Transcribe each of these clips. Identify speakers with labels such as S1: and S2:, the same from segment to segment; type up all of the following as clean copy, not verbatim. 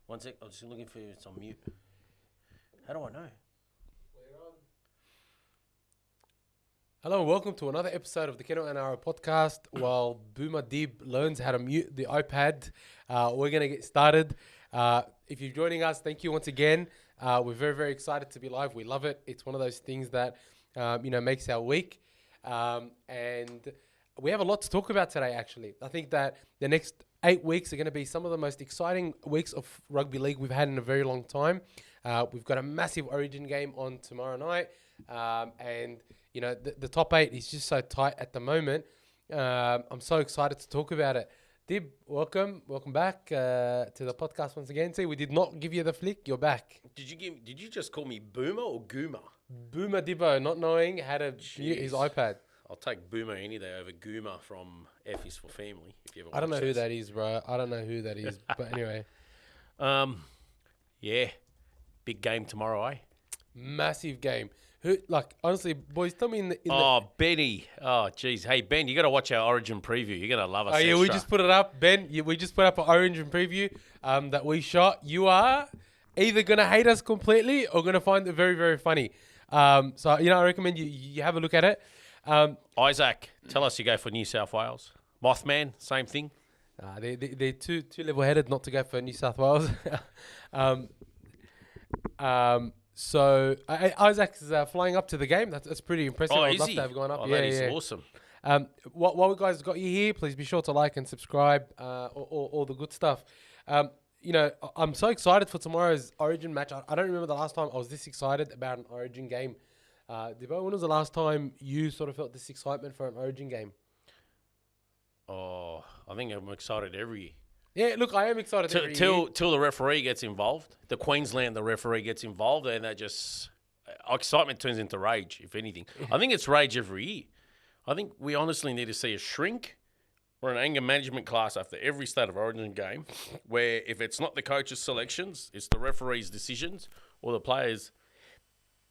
S1: One sec. I'm just looking for it's on mute. How do I know?
S2: Hello and welcome to another episode of the Keno and Ara podcast. While Boomer Dib learns how to mute the iPad, we're going to get started. If you're joining us, thank you once again. We're very, very excited to be live. We love it. It's one of those things that, makes our week. And we have a lot to talk about today, actually. I think that the next 8 weeks are going to be some of the most exciting weeks of rugby league we've had in a very long time. We've got a massive Origin game on tomorrow night. And the top 8 is just so tight at the moment. I'm so excited to talk about it. Dib, welcome back to the podcast once again. See, we did not give you the flick. You're back.
S1: Did you just call me Boomer or Goomer?
S2: Boomer Dibbo, not knowing how to mute his iPad.
S1: I'll take Boomer any day over Goomer from F is for Family. If you ever
S2: I don't know
S1: watched
S2: who
S1: this.
S2: that is, bro. I don't know who that is. But anyway,
S1: Yeah, big game tomorrow, eh?
S2: massive game. Who, honestly, boys, tell me in the
S1: Benny. Oh, geez. Hey, Ben, you got to watch our Origin preview. You're going to love us.
S2: Oh yeah, we
S1: extra.
S2: just put it up, Ben. We just put up an Origin preview that we shot. You are either gonna hate us completely or gonna find it very, very funny. So I recommend you have a look at it.
S1: Isaac, tell us you go for New South Wales. Mothman, same thing.
S2: They're too level-headed not to go for New South Wales. So Isaac is flying up to the game. That's pretty impressive. I'd love to have gone up.
S1: Oh,
S2: yeah,
S1: that is
S2: yeah.
S1: awesome.
S2: While we guys got you here, please be sure to like and subscribe, all the good stuff. I'm so excited for tomorrow's Origin match. I don't remember the last time I was this excited about an Origin game. Debo, when was the last time you sort of felt this excitement for an Origin game?
S1: Oh, I think I'm excited every year.
S2: Yeah, look, I am excited every year.
S1: Till the referee gets involved. The referee gets involved, and that just excitement turns into rage, if anything. I think it's rage every year. I think we honestly need to see a shrink or an anger management class after every State of Origin game, where if it's not the coach's selections, it's the referee's decisions or the players'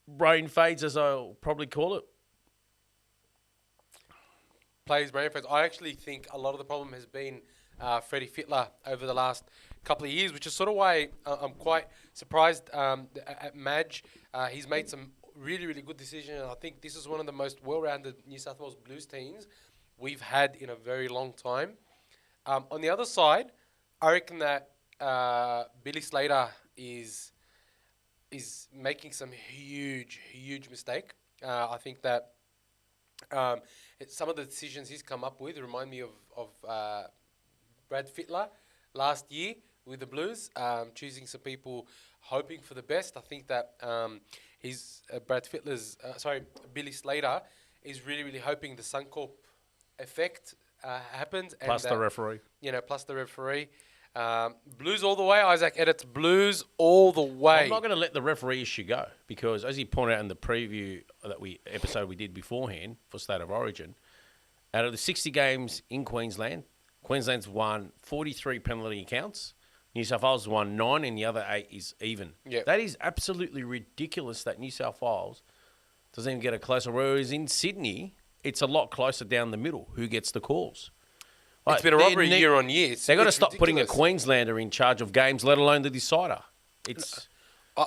S1: brain fades, as I'll probably call it.
S2: Players' brain fades. I actually think a lot of the problem has been Freddie Fittler over the last couple of years, which is sort of why I'm quite surprised at Madge. He's made some really, really good decisions, and I think this is one of the most well-rounded New South Wales Blues teams we've had in a very long time. On the other side, I reckon that Billy Slater is making some huge mistake. I think that some of the decisions he's come up with remind me of Brad Fittler last year with the Blues, choosing some people hoping for the best. I think that Billy Slater is really, really hoping the Suncorp effect happens.
S1: Plus the referee.
S2: Plus the referee. Blues all the way, Isaac Edits. Blues all the way.
S1: I'm not going to let the referee issue go because, as he pointed out in the preview episode we did beforehand for State of Origin, out of the 60 games in Queensland, Queensland's won 43 penalty counts. New South Wales won 9 and the other 8 is even.
S2: Yep.
S1: That is absolutely ridiculous that New South Wales doesn't even get a closer. Whereas in Sydney, it's a lot closer down the middle who gets the calls.
S2: It's been a robbery year on year.
S1: They've got to stop putting a
S2: ridiculous.
S1: Queenslander in charge of games, let alone the decider. It's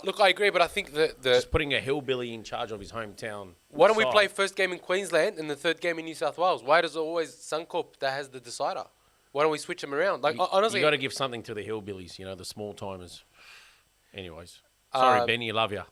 S2: Look, I agree, but I think
S1: just putting a hillbilly in charge of his hometown.
S2: why don't we
S1: side.
S2: play first game in Queensland and the third game in New South Wales? Why does it always Suncorp that has the decider? Why don't we switch them around? Honestly,
S1: you got to give something to the hillbillies, the small timers. Anyways, sorry, Benny, love you.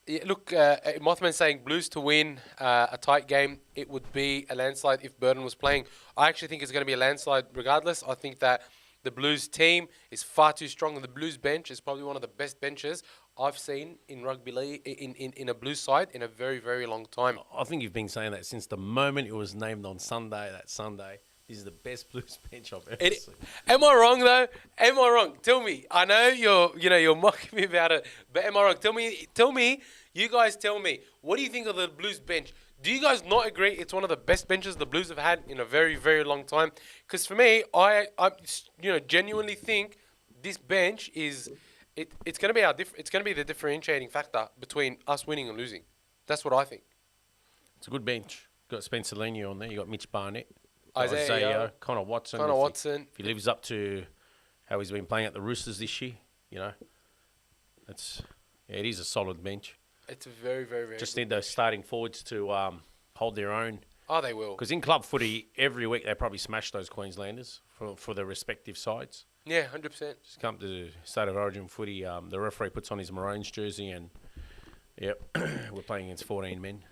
S2: yeah, look, Mothman saying Blues to win a tight game. It would be a landslide if Burton was playing. I actually think it's going to be a landslide regardless. I think that the Blues team is far too strong, and the Blues bench is probably one of the best benches I've seen in rugby league in a Blues side in a very, very long time.
S1: I think you've been saying that since the moment it was named on Sunday. That Sunday, this is the best Blues bench I've ever seen.
S2: Am I wrong though? Am I wrong? Tell me. I know you're mocking me about it, but am I wrong? Tell me. You guys tell me. What do you think of the Blues bench? Do you guys not agree it's one of the best benches the Blues have had in a very, very long time? Because for me, I genuinely think this bench is it's going to be it's going to be the differentiating factor between us winning and losing. That's what I think.
S1: It's a good bench. Got Spencer Leniu on there. You got Mitch Barnett,
S2: Isaiah,
S1: Connor Watson.
S2: Watson.
S1: If he lives up to how he's been playing at the Roosters this year, It is a solid bench.
S2: It's a very, very, very.
S1: Just
S2: good
S1: need those
S2: bench.
S1: starting forwards to hold their own.
S2: Oh, they will.
S1: Because in club footy, every week they probably smash those Queenslanders for their respective sides.
S2: Yeah, 100%.
S1: Just come to the State of Origin footy. The referee puts on his Maroons jersey and, yep, we're playing against 14 men.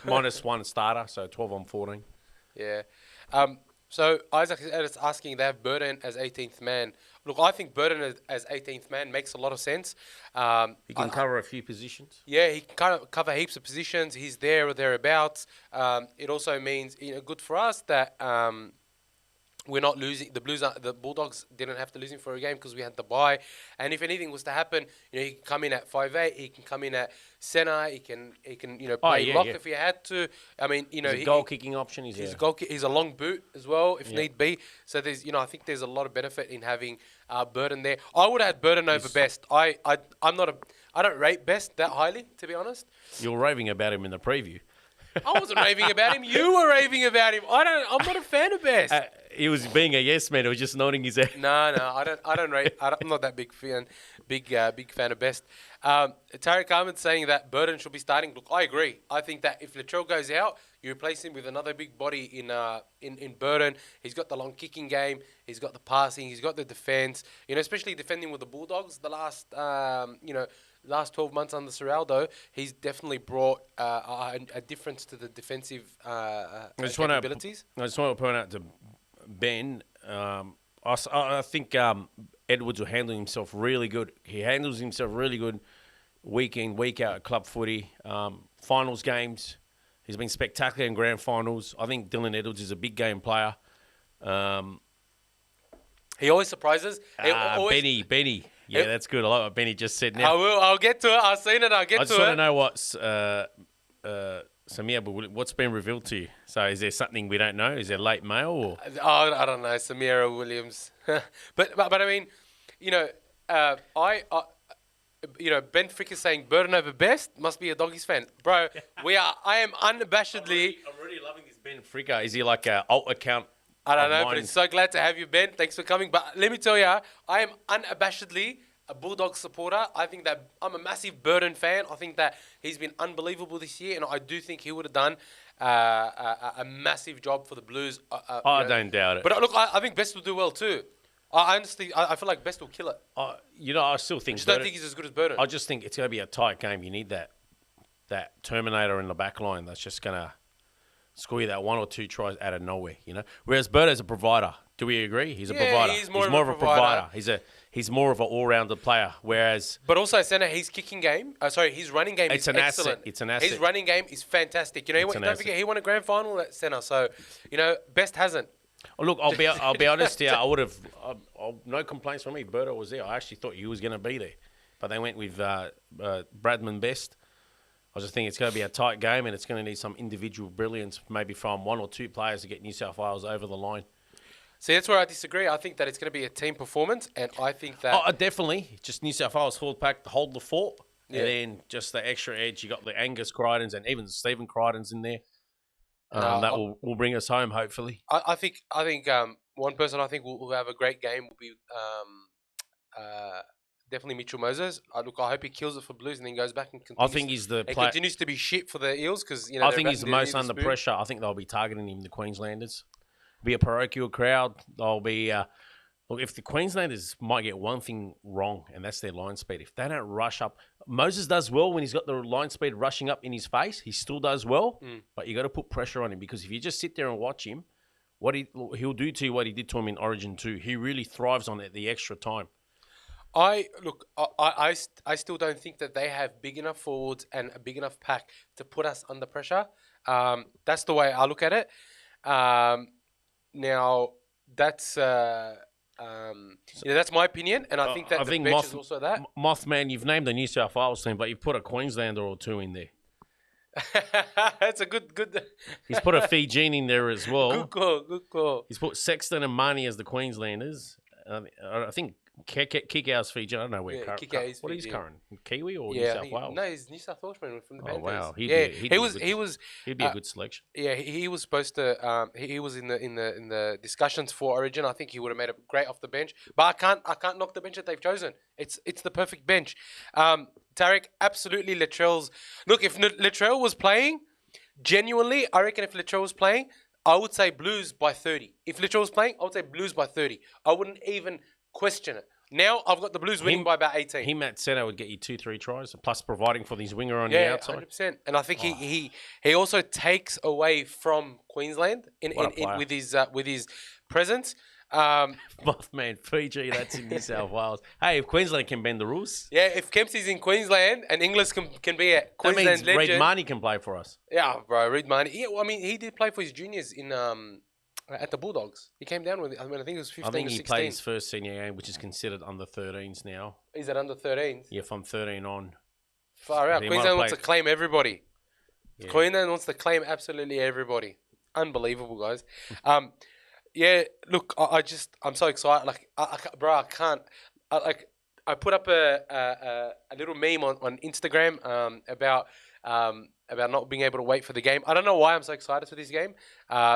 S1: Minus one starter, so 12 on 14.
S2: Yeah. So Isaac is asking, they have Burden as 18th man. Look, I think Burden as 18th man makes a lot of sense.
S1: He can cover a few positions.
S2: Yeah, he can kind of cover heaps of positions. He's there or thereabouts. It also means good for us that we're not losing. The Bulldogs didn't have to lose him for a game because we had the bye. And if anything was to happen, he can come in at 5'8". He can come in at centre. He can play lock if he had to. I mean,
S1: he's a goal kicking option. He's
S2: he's a long boot as well if need be. So there's I think there's a lot of benefit in having Burden there. I would have had Burden over Best. I don't rate Best that highly, to be honest.
S1: You were raving about him in the preview.
S2: I wasn't raving about him. You were raving about him. I'm not a fan of Best.
S1: He was being a yes man. He was just nodding his head.
S2: No, I don't rate. I'm not that big fan of Best. Tariq Ahmed saying that Burden should be starting. Look, I agree. I think that if Latrell goes out, you replace him with another big body in Burden. He's got the long kicking game. He's got the passing. He's got the defense. Especially defending with the Bulldogs. The last 12 months under Serraldo, he's definitely brought a difference to the defensive capabilities.
S1: I just want to point out to Ben, I think Edwards will handle himself really good. He handles himself really good week in, week out at club footy. Finals games, he's been spectacular in grand finals. I think Dylan Edwards is a big game player.
S2: He always surprises.
S1: Benny. Yeah, that's good. I like what Benny just said now.
S2: I'll get to it. I've seen it. I'll get to it.
S1: I just want to know what's been revealed to you. So is there something we don't know? Is there late mail? Or?
S2: I don't know. Samira Williams. but I mean, Ben Frick is saying Burden over Best must be a Doggies fan. Bro, I am unabashedly...
S1: I'm really loving this Ben Fricker. Is he like an alt account?
S2: I don't know, but it's so glad to have you, Ben. Thanks for coming. But let me tell you, I am unabashedly a Bulldog supporter. I think that I'm a massive Burden fan. I think that he's been unbelievable this year, and I do think he would have done a massive job for the Blues.
S1: I don't doubt it.
S2: But look, I think Best will do well too. I honestly, I feel like Best will kill it.
S1: I still think.
S2: I just don't think he's as good as Burden.
S1: I just think it's going to be a tight game. You need that Terminator in the back line that's just going to score you that one or two tries out of nowhere, Whereas Burden's a provider. Do we agree? He's a provider.
S2: He's more of a provider.
S1: He's more of an all-rounded player, whereas...
S2: But also, centre, his kicking game... his running game is excellent.
S1: It's an asset.
S2: His running game is fantastic. Don't forget, he won a grand final at centre. So, Best hasn't.
S1: Look, I'll be honest here. I would have... no complaints from me. Berto was there. I actually thought he was going to be there. But they went with Bradman Best. I just think it's going to be a tight game and it's going to need some individual brilliance, maybe from one or two players to get New South Wales over the line.
S2: See, that's where I disagree. I think that it's going to be a team performance, and I think that...
S1: definitely. Just New South Wales full pack to hold the fort, and then just the extra edge. You got the Angus Crichtons and even Stephen Crichtons in there. That will bring us home, hopefully.
S2: I think one person I think will have a great game will be definitely Mitchell Moses. I hope he kills it for Blues and then goes back and continues.
S1: I think he's the
S2: player. Continues to be shit for the Eels because
S1: I think he's the most under pressure. I think they'll be targeting him, the Queenslanders. Be a parochial crowd. They'll be look. If the Queenslanders might get one thing wrong, and that's their line speed. If they don't rush up, Moses does well when he's got the line speed rushing up in his face. He still does well, but you got to put pressure on him because if you just sit there and watch him, he'll do to you what he did to him in Origin 2. He really thrives on it, the extra time.
S2: I still don't think that they have big enough forwards and a big enough pack to put us under pressure. That's the way I look at it. Now that's that's my opinion, and I think that the bench is also that.
S1: Mothman, you've named the New South Wales team, but you've put a Queenslander or two in there.
S2: That's a good.
S1: He's put a Fijian in there as well.
S2: Good call.
S1: He's put Sexton and Marnie as the Queenslanders. I think Kick-Out's Fiji. I don't know where.
S2: Yeah, Kick-Out is
S1: what is
S2: Fiji.
S1: current? Kiwi or New
S2: Yeah,
S1: South Wales?
S2: no, he's New South Welshman from the
S1: Oh
S2: Panthers.
S1: wow,
S2: Yeah,
S1: he'd be a good selection.
S2: Yeah, he was supposed to. He was in the discussions for Origin. I think he would have made it great off the bench. But I can't knock the bench that they've chosen. It's the perfect bench. Tarek, absolutely Latrell's. Look, if Latrell was playing, genuinely, I reckon if Latrell was playing, I would say Blues by 30. If Latrell was playing, I would say Blues by 30. I wouldn't even question it. Now I've got the Blues winning by about 18.
S1: Him at centre would get you 2-3 tries, plus providing for his winger on the
S2: Yeah,
S1: outside.
S2: 100%. And I think he also takes away from Queensland in with his presence.
S1: Man, Fiji, that's in New South Wales. Hey, if Queensland can bend the rules,
S2: Yeah, if Kempsey's in Queensland and Inglis can be a
S1: that
S2: Queensland
S1: means
S2: legend.
S1: Reid Marnie can play for us.
S2: Yeah, bro, Reid Marnie. Yeah, well, I mean, he did play for his juniors in at the Bulldogs. He came down with. I think it was 15
S1: I think
S2: or
S1: he
S2: 16.
S1: played his first senior game, which is considered under 13s now.
S2: Is it under 13s?
S1: Yeah, from 13 on.
S2: Far out.
S1: He might
S2: Queensland
S1: have
S2: wants to
S1: played-
S2: claim everybody.
S1: Yeah.
S2: Queensland wants to claim absolutely everybody. Unbelievable, guys. Yeah, look, I'm so excited. Like, I can't. I put up a little meme on Instagram about not being able to wait for the game. I don't know why I'm so excited for this game.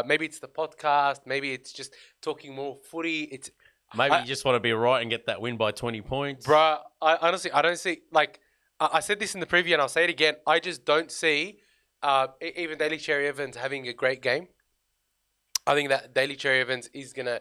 S2: Maybe it's the podcast. Maybe it's just talking more footy.
S1: Maybe you just want to be right and get that win by 20 points.
S2: Bruh, I honestly, I don't see, like, I said this in the preview and I'll say it again. I just don't see even Daly Cherry Evans having a great game. I think that Daly Cherry Evans is gonna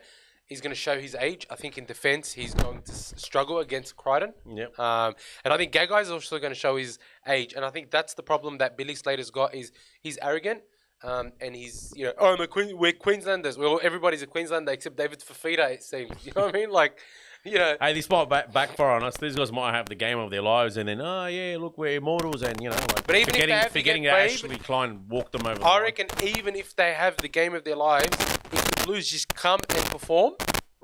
S2: show his age. I think in defence he's going to struggle against Crichton.
S1: Yep.
S2: And I think Gagai is also going to show his age. And I think that's the problem that Billy Slater's got is he's arrogant. And he's, we're Queenslanders. Well, everybody's a Queenslander except David Fafita, it seems. You know what I mean? Like,
S1: Hey, this might backfire on us. These guys might have the game of their lives, and then, look, we're immortals, and
S2: But even
S1: forgetting that Ashley Klein walked them over.
S2: I reckon even if they have the game of their lives, if the Blues just come and perform,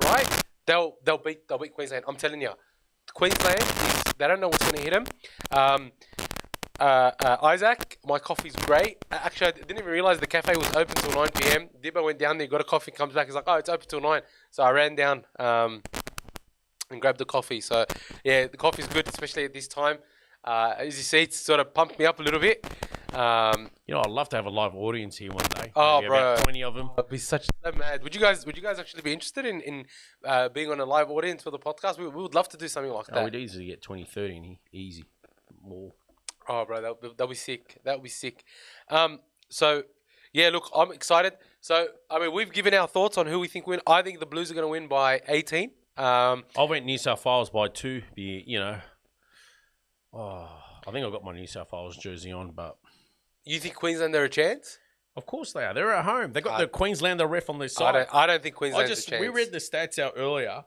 S2: right, they'll beat Queensland. I'm telling you, Queensland they don't know what's going to hit them. Isaac, my coffee's great. Actually, I didn't even realize the cafe was open till 9 p.m. Dibbo went down there, got a coffee, comes back, he's like, oh, it's open till 9. So I ran down and grabbed the coffee. So, yeah, the coffee's good, especially at this time. As you see, it's sort of pumped me up a little bit.
S1: I'd love to have a live audience here one day.
S2: Oh,
S1: maybe
S2: bro,
S1: about 20 of them.
S2: I'd be so mad. Would you guys actually be interested in being on a live audience for the podcast? We would love to do something like that.
S1: We'd easily get 20, 30 in here. Easy. More.
S2: Oh, bro, that'll be sick. That'll be sick. So, yeah, look, I'm excited. So, I mean, we've given our thoughts on who we think win. I think the Blues are going to win by 18.
S1: I went New South Wales by 2. I think I got my New South Wales jersey on, but
S2: you think Queensland are a chance?
S1: Of course they are. They're at home. They got the Queenslander ref on their side.
S2: I don't think Queensland's a chance.
S1: We read the stats out earlier.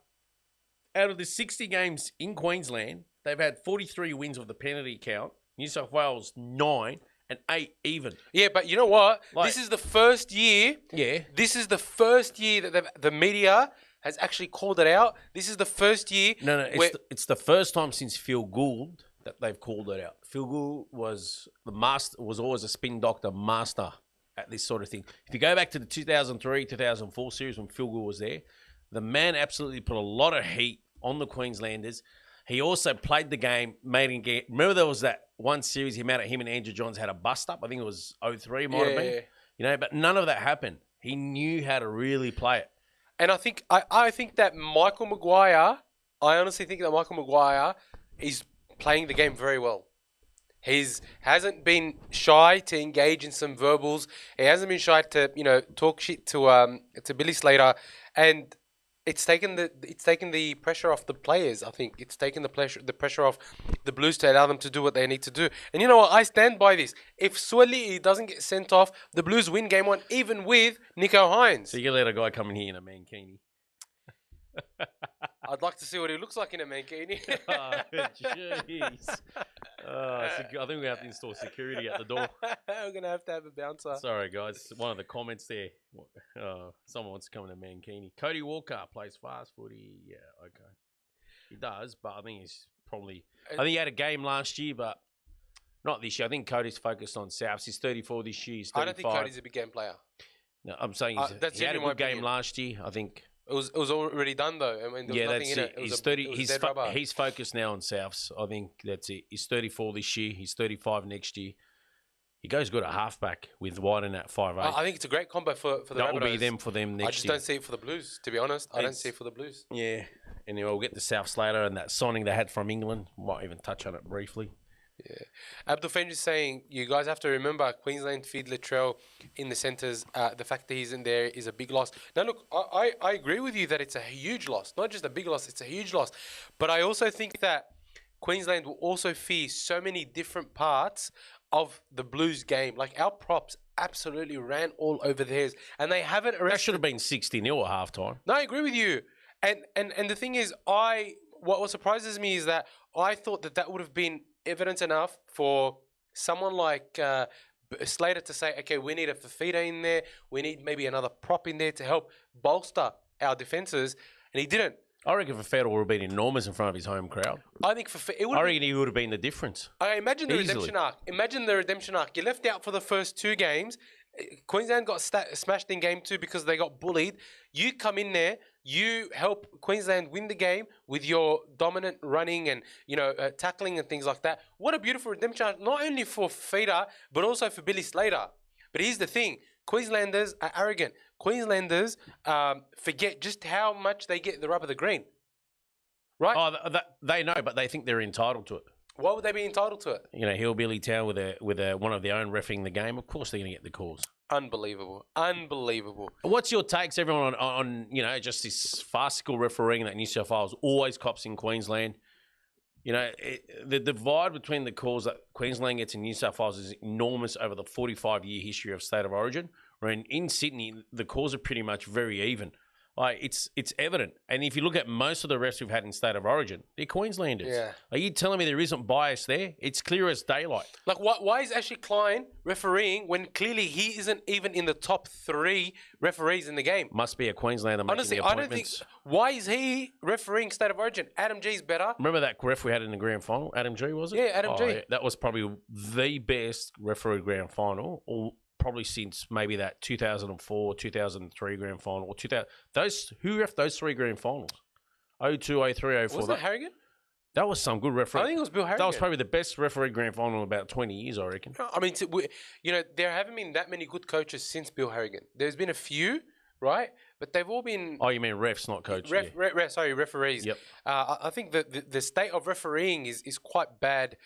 S1: Out of the 60 games in Queensland, they've had 43 wins of the penalty count. New South Wales 9 and 8 even.
S2: Yeah, but you know what? This is the first year.
S1: Yeah.
S2: This is the first year that the media has actually called it out. This is the first year.
S1: No. It's the first time since Phil Gould that they've called it out. Phil Gould was always a spin doctor master at this sort of thing. If you go back to the 2003-2004 series when Phil Gould was there, the man absolutely put a lot of heat on the Queenslanders. He also played the game, made him get. Remember there was that one series him and Andrew Johns had a bust up. I think it was 03, might have been. But none of that happened. He knew how to really play it.
S2: And I think that Michael Maguire, I honestly think that Michael Maguire is playing the game very well. Hasn't been shy to engage in some verbals. He hasn't been shy to talk shit to Billy Slater, and it's taken the pressure off the players. I think it's taken the pressure off the Blues to allow them to do what they need to do. And you know what? I stand by this. If Swilly doesn't get sent off, the Blues win game 1, even with Nico Hines.
S1: So you let a guy come in here in a mankini.
S2: I'd like to see what he looks like in a mankini.
S1: Oh, jeez. I think we have to install security at the door.
S2: We're going to have a bouncer.
S1: Sorry, guys. One of the comments there. Someone wants to come in a mankini. Cody Walker plays fast footy. Yeah, okay. He does, but I think he had a game last year, but not this year. I think Cody's focused on Souths. He's 34 this year. He's 35.
S2: I don't think Cody's a big game player.
S1: No, I'm saying he had a good game last year. I think
S2: It was already done though. I mean, there was
S1: Yeah,
S2: nothing
S1: that's
S2: in
S1: it.
S2: it. It was
S1: He's
S2: a
S1: 30.
S2: it was a dead rubber.
S1: He's focused now on Souths. I think that's it. He's 34 this year. He's 35 next year. He goes good at halfback with White at 5'8".
S2: I think it's a great combo for the
S1: That will be
S2: Rabbitohs.
S1: them for them
S2: I
S1: next
S2: just
S1: year.
S2: don't see it for the Blues, to be honest. I don't
S1: It's-
S2: see it for the Blues.
S1: Yeah. Anyway, we'll get the Souths later and that signing they had from England. Might even touch on it briefly.
S2: Yeah. Abdul Fenj is saying, you guys have to remember Queensland feed Latrell in the centres. The fact that he's in there is a big loss. Now, look, I agree with you that it's a huge loss. Not just a big loss, it's a huge loss. But I also think that Queensland will also feed so many different parts of the Blues game. Like, our props absolutely ran all over theirs. And they haven't
S1: That
S2: arrested...
S1: should have been 60-0 at halftime.
S2: No, I agree with you. And the thing is, what surprises me is that I thought that would have been evidence enough for someone like Slater to say, okay, we need a Fafita in there. We need maybe another prop in there to help bolster our defences. And he didn't.
S1: I reckon Fafita would have been enormous in front of his home crowd.
S2: I think it would.
S1: I reckon he would have been the difference.
S2: I imagine the
S1: Easily.
S2: redemption arc. Imagine the redemption arc. You left out for the first 2 games. Queensland got smashed in game 2 because they got bullied. You come in there, you help Queensland win the game with your dominant running and tackling and things like that. What a beautiful redemption arc, not only for Fafita but also for Billy Slater. But here's the thing: Queenslanders are arrogant. Queenslanders forget just how much they get the rub of the green. Right?
S1: Oh, they know, but they think they're entitled to it.
S2: Why would they be entitled to it?
S1: Hillbilly town with one of their own reffing the game. Of course, they're going to get the calls.
S2: Unbelievable.
S1: What's your takes, everyone, on just this farcical refereeing that New South Wales always cops in Queensland? The divide between the calls that Queensland gets in New South Wales is enormous over the 45-year history of State of Origin. Where in Sydney, the calls are pretty much very even. Like it's evident, and if you look at most of the refs we've had in State of Origin, they're Queenslanders.
S2: Yeah.
S1: Are you telling me there isn't bias there? It's clear as daylight.
S2: Like, why is Ashley Klein refereeing when clearly he isn't even in the top 3 referees in the game?
S1: Must be a Queenslander making
S2: Honestly,
S1: the
S2: I
S1: appointments.
S2: don't think. Why is he refereeing State of Origin? Adam G's better.
S1: Remember that ref we had in the grand final? Adam G, was it?
S2: Yeah, Adam G.
S1: Yeah, that was probably the best referee grand final, or probably since maybe that 2004, 2003 grand final, or 2000. Who ref those 3 grand finals? 02, 03, 04.
S2: Wasn't it Harrigan?
S1: That was some good referee.
S2: I think it was Bill Harrigan.
S1: That was probably the best referee grand final in about 20 years, I reckon.
S2: I mean, there haven't been that many good coaches since Bill Harrigan. There's been a few, right? But they've all been...
S1: Oh, you mean refs, not coaches?
S2: Referees.
S1: Yep.
S2: I think that the state of refereeing is quite bad.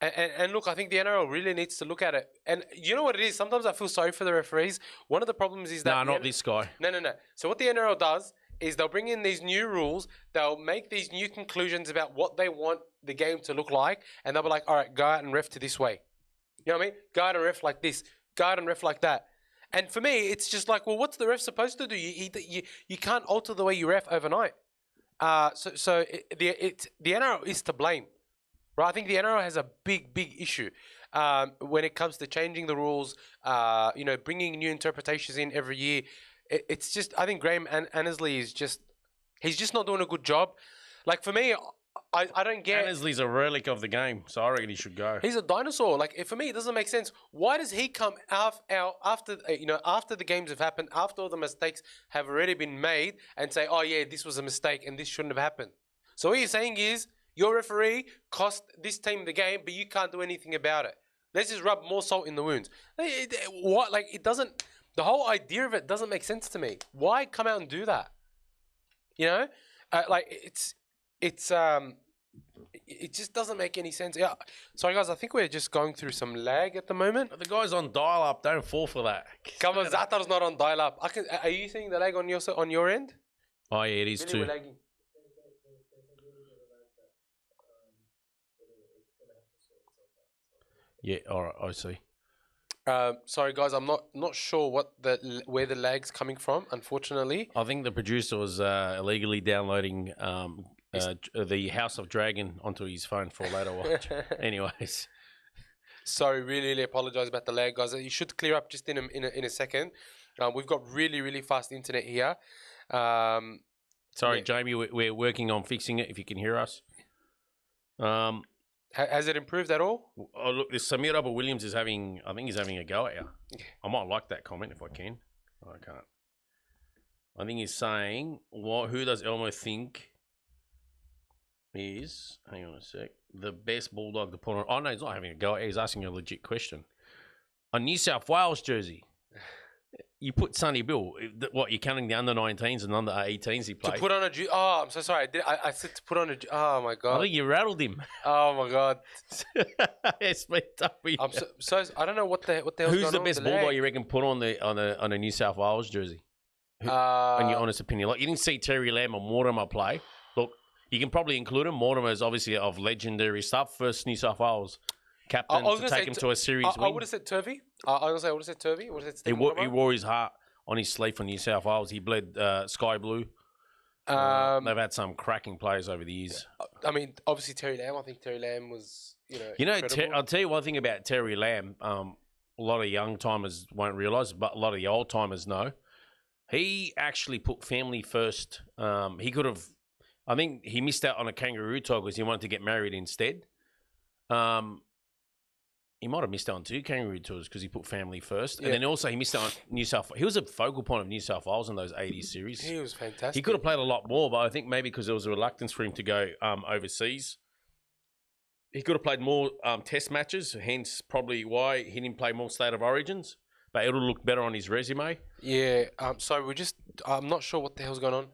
S2: And look, I think the NRL really needs to look at it. And you know what it is? Sometimes I feel sorry for the referees. One of the problems is that...
S1: No, not this guy.
S2: No. So what the NRL does is they'll bring in these new rules. They'll make these new conclusions about what they want the game to look like. And they'll be like, all right, go out and ref to this way. You know what I mean? Go out and ref like this. Go out and ref like that. And for me, it's just like, well, what's the ref supposed to do? You can't alter the way you ref overnight. So the NRL is to blame. Right, I think the NRL has a big issue when it comes to changing the rules, bringing new interpretations in every year. It's just, I think Graham Annesley he's just not doing a good job. Like, for me, I don't get...
S1: Annesley's a relic of the game, so I reckon he should go.
S2: He's a dinosaur. Like, for me, it doesn't make sense. Why does he come out after the games have happened, after all the mistakes have already been made, and say, oh, yeah, this was a mistake and this shouldn't have happened? So what you're saying is, your referee cost this team the game, but you can't do anything about it. Let's just rub more salt in the wounds. What? Like, it doesn't... The whole idea of it doesn't make sense to me. Why come out and do that? It just doesn't make any sense. Yeah. Sorry, guys. I think we're just going through some lag at the moment.
S1: The guys on dial-up, don't fall for that.
S2: Come on, Zatar's not on dial-up. Are you seeing the lag on your end?
S1: Oh, yeah, it is
S2: Really,
S1: too.
S2: we're lagging.
S1: Yeah, all right, I see.
S2: Sorry, guys. I'm not sure where the lag's coming from. Unfortunately,
S1: I think the producer was illegally downloading the House of Dragon onto his phone for a later watch. Anyways,
S2: sorry. Really apologize about the lag, guys. You should clear up just in a second. We've got really fast internet here.
S1: Sorry, Jamie. We're working on fixing it. If you can hear us.
S2: Has it improved at all?
S1: Oh, look, this Samir Abba Williams I think he's having a go at you. I might like that comment if I can. I can't. I think he's saying, who does Elmo think is, hang on a sec, the best Bulldog to put on? Oh, no, he's not having a go. He's asking a legit question. A New South Wales jersey. You put Sonny Bill. What, you're counting the under-19s and under-18s he played?
S2: To put on a oh, I'm so sorry. I said to put on a oh my god.
S1: I think you rattled him.
S2: Oh my god.
S1: It's been tough.
S2: I'm so I don't know what the hell's going on.
S1: Who's the best Bulldog you reckon put on a New South Wales jersey? In your honest opinion, like you didn't see Terry Lamb or Mortimer play. Look, you can probably include him. Mortimer is obviously of legendary stuff. First New South Wales captain to take him to a series win.
S2: I would have said Turvey. I would have said Turvey. Would have said
S1: he wore his heart on his sleeve for New South Wales. He bled sky blue. They've had some cracking players over the years.
S2: I mean, obviously Terry Lamb. I think Terry Lamb was,
S1: I'll tell you one thing about Terry Lamb. A lot of young timers won't realise, but a lot of the old timers know. He actually put family first. He could have. I think he missed out on a kangaroo tour because he wanted to get married instead. He might have missed out on 2 kangaroo tours because he put family first. And then also he missed out on New South. He was a focal point of New South Wales in those 80s series.
S2: He was fantastic.
S1: He could have played a lot more, but I think maybe because there was a reluctance for him to go overseas. He could have played more test matches, hence probably why he didn't play more State of Origins. But it'll look better on his resume.
S2: Yeah. So I'm not sure what the hell's going on.
S3: I think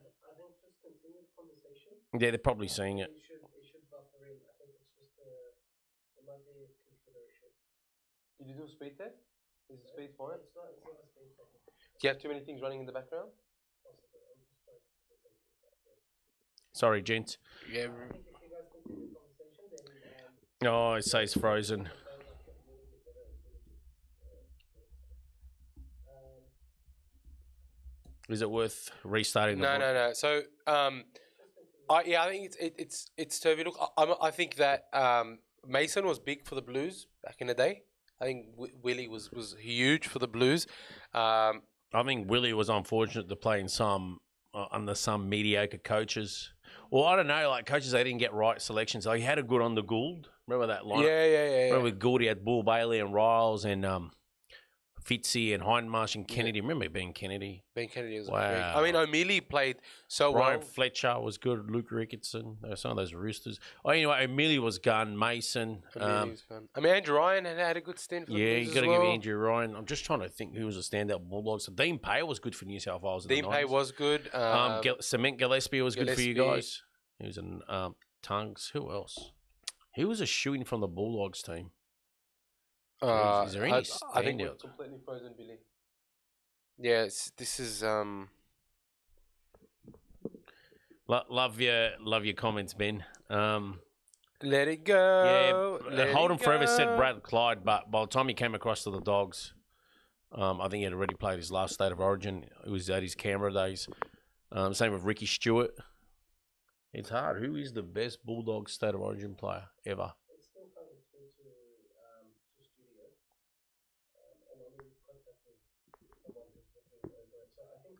S3: just continue the conversation.
S1: Yeah, they're probably seeing it.
S3: It should buffer in. I think it's just it might be a computer issue.
S2: Did you do a speed test? Is the speed fine?
S3: It's not a speed test.
S2: Do you have too many things running in the background?
S3: Possibly. I'm just trying to figure something out. Yeah.
S1: Sorry, gents.
S2: Yeah.
S3: I think if you guys continue the conversation, then
S1: Oh, it says frozen. Is it worth restarting?
S2: No. So, I think it's Turvey. Look, I think that Mason was big for the Blues back in the day. I think Willie was huge for the Blues.
S1: I think Willie was unfortunate to play in under some mediocre coaches. Well, I don't know, like coaches they didn't get right selections. Like he had a good on the Gould. Remember that line?
S2: Yeah.
S1: Remember with Gould, he had Bull Bailey and Riles and Fitzy and Hindmarsh and Kennedy. Remember being Kennedy?
S2: Ben Kennedy was
S1: Wow.
S2: a freak. I mean, O'Mealy played so
S1: Brian
S2: well.
S1: Fletcher was good. Luke Ricketson. Some of those Roosters. Oh, anyway, O'Mealy was gun. Mason.
S2: O'Mealy was fun. I mean, Andrew Ryan had a good stint for the
S1: Yeah,
S2: Blues
S1: you got to
S2: as well.
S1: give Andrew Ryan. I'm just trying to think who was a standout Bulldog. So Dean Pay was good for New South Wales.
S2: Dean Pay was good.
S1: Cement Gillespie was good for you
S2: Gillespie.
S1: guys. He was in Tongues. Who else? He was a shoo-in from the Bulldogs team. Jeez, is there any
S2: I think we're
S1: standouts?
S2: completely frozen, Billy. Yeah, this is
S1: Love your comments, Ben.
S2: let it go.
S1: Yeah, Holden Forever said Brad Clyde, but by the time he came across to the Dogs, I think he had already played his last State of Origin. It was at his Canberra days. Same with Ricky Stewart. It's hard. Who is the best Bulldog State of Origin player ever?
S3: it's still coming through to studio. And I'm in contact with someone who's looking over it. So I think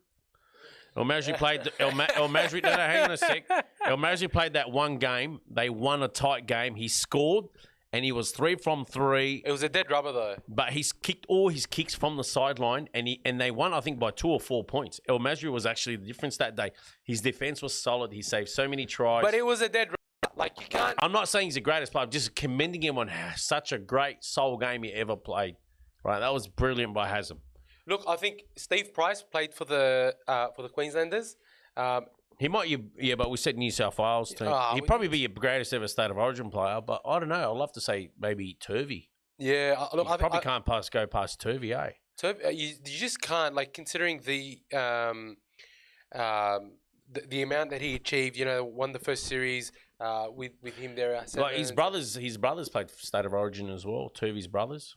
S1: El Masri played. El Masri. No, hang on a sec. El Masri played that one game. They won a tight game. He scored, and he was 3 from 3.
S2: It was a dead rubber though.
S1: But he's kicked all his kicks from the sideline, and they won, I think, by 2 or 4 points. El Masri was actually the difference that day. His defense was solid. He saved so many tries.
S2: But it was a dead rubber. Like you can't.
S1: I'm not saying he's the greatest player. I'm just commending him on such a great soul game he ever played. Right, that was brilliant by Haslam.
S2: Look, I think Steve Price played for the Queenslanders.
S1: He might, but we said New South Wales team. He'd probably be your greatest ever State of Origin player, but I don't know. I'd love to say maybe Turvey.
S2: Yeah, look,
S1: You probably can't go past Turvey, eh?
S2: You just can't, like, considering the amount that he achieved. Won the first series with him there.
S1: Like his brothers played State of Origin as well. Turvey's brothers.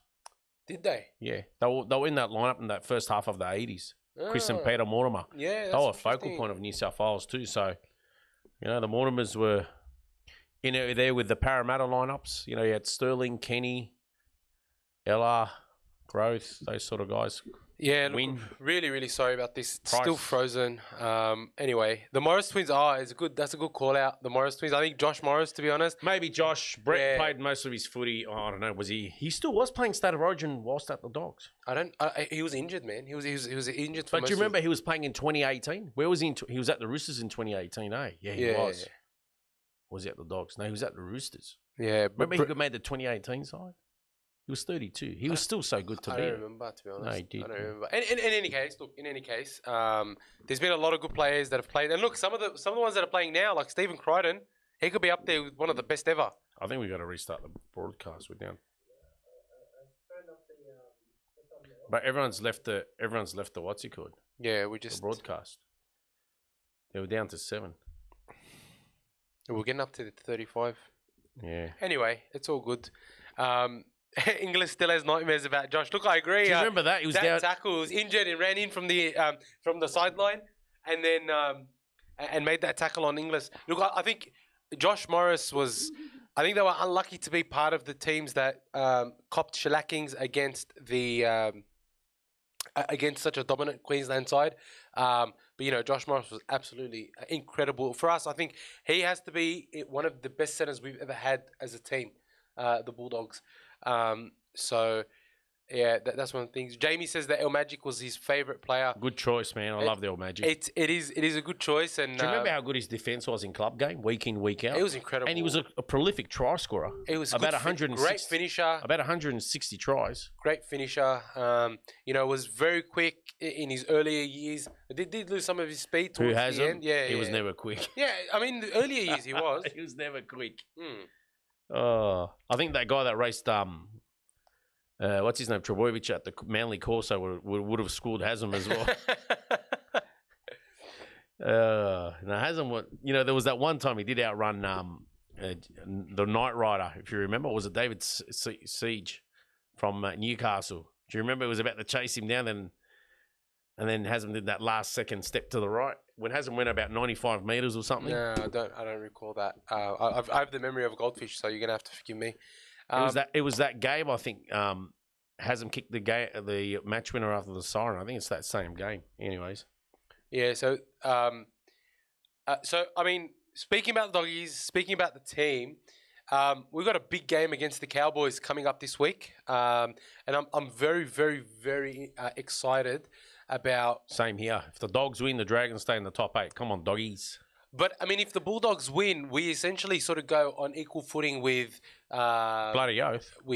S2: Did they?
S1: Yeah, they were in that lineup in that first half of the 80s. Chris and Peter Mortimer.
S2: Yeah,
S1: They were a focal point of New South Wales too. So, the Mortimers were there with the Parramatta lineups. You had Sterling, Kenny, Ella, growth, those sort of guys.
S2: Yeah, look,
S1: Win.
S2: really, really sorry about this. It's
S1: Price.
S2: still frozen. Anyway, the Morris twins is good. That's a good call out. The Morris twins. I think Josh Morris, to be honest.
S1: Maybe Josh. Brett
S2: Yeah.
S1: played most of his footy. Oh, I don't know. Was he? He still was playing State of Origin whilst at the Dogs.
S2: He was injured, man. He was injured. For
S1: But do you remember he was playing in 2018? Where was he? He was at the Roosters in 2018, eh? Yeah, he was. Was he at the Dogs? No, he was at the Roosters.
S2: Yeah,
S1: Remember he made the 2018 side? He was 32. He was still so good to
S2: I
S1: be.
S2: don't remember, to be honest.
S1: No, he did.
S2: I don't remember. In any case, there's been a lot of good players that have played. And look, some of the ones that are playing now, like Stephen Crichton, he could be up there with one of the best ever.
S1: I think we got to restart the broadcast. We're down. But everyone's left the what's it called?
S2: Yeah, we
S1: The
S2: just
S1: broadcast. They were down to 7.
S2: we're getting up to the 35.
S1: Yeah.
S2: Anyway, it's all good. English still has nightmares about Josh. Look, I agree.
S1: Do you remember that? He was
S2: that
S1: down.
S2: tackle was injured and ran in from the sideline, and then and made that tackle on English. Look, I think Josh Morris was. I think they were unlucky to be part of the teams that copped shellackings against the against such a dominant Queensland side. But Josh Morris was absolutely incredible for us. I think he has to be one of the best centers we've ever had as a team, the Bulldogs. So yeah, that's one of the things. Jamie says that El Magic was his favourite player.
S1: Good choice, man. I love the old Magic.
S2: It is a good choice. And
S1: Do you remember how good his defence was in club game, week in, week out?
S2: it was incredible.
S1: And he was a prolific try scorer.
S2: It was
S1: about
S2: good
S1: 160,
S2: great finisher.
S1: About 160 tries.
S2: Great finisher. Was very quick in his earlier years. Did lose some of his speed
S1: Who
S2: towards the
S1: hasn't?
S2: end. Yeah,
S1: He was
S2: yeah.
S1: never quick.
S2: Yeah, I mean, the earlier years he was.
S1: He was never quick.
S2: Hmm.
S1: Oh, I think that guy that raced what's his name, Trebojevic at the Manly Corso would have scored Haslam as well. Now Haslam, there was that one time he did outrun the Knight Rider, if you remember. Was it David Siege from Newcastle? Do you remember? It was about to chase him down, and then Haslam did that last second step to the right when Haslam went about 95 metres or something.
S2: No, I don't recall that. I have the memory of a goldfish, so you're gonna have to forgive me.
S1: It was that game, I think. Haslam kicked the match winner after the siren. I think it's that same game. Anyways.
S2: Yeah. So I mean, speaking about the Doggies, speaking about the team, we've got a big game against the Cowboys coming up this week, and I'm very, very, very excited about.
S1: Same here. If the Dogs win, the Dragons stay in the top 8. Come on, Doggies.
S2: But I mean, if the Bulldogs win, we essentially sort of go on equal footing with
S1: Bloody oath.